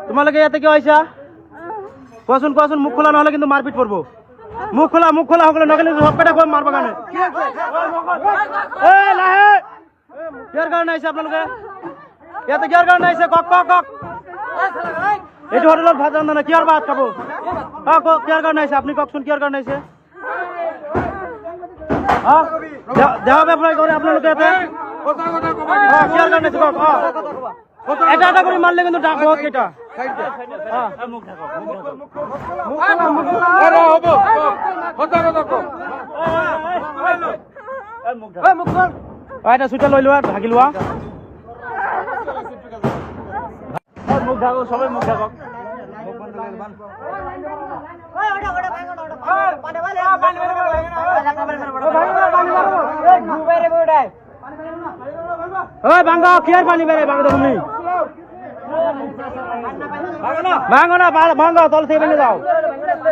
তোমালোকে ইয়াতে কি হয়েছে কোন কোন মুখ খোলা নহলে কিন্তু মারপিট করবো মুখ খোলা হকলে নগলে সব পেটা কম মারবা কানে এই লাহে কেয়ার কারণ আইছে আপনালোকে ইয়াতে কেয়ার কারণ আইছে কক কক কক এইটো হোটেলত ভাত রান্ধা না কিয়ার ভাত খাবো কেয়ার কারণ আইছে আপনি ককচোন কিয়ার কারণ আইছে দেওয়া ব্যাপার করে আপনালোকে ইয়াতে কিয়ার কারণ আইছে কক এটা এটা করে মারলে কিন্তু ডাক বহুত কেটা এটা সুইটা লৈ লোৱা ভাগি লোৱা মুখ ঢাকো সবাই মুখ ঢাকক ভাঙ্গা কিয়ার পানি বেড়ে ভাঙ্গা তুমি ভাঙ্গো না ভাঙ্গো তল থেকে ভেঙে যাও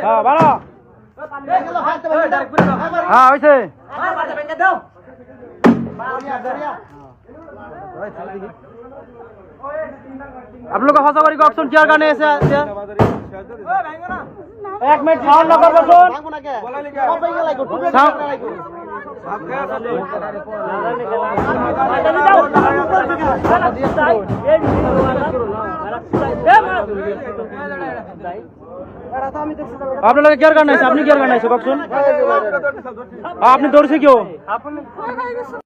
হ্যাঁ ভালো হ্যাঁ হয়েছে আপনার হসা করি কখন চেয়ার গানে এসে 1 মিনিট সাউন্ড না করবো আপনার লোক কেয়ার গান আছে আপনি কেয়ার গান আছে কখন আপনি দৌড়ছে কেউ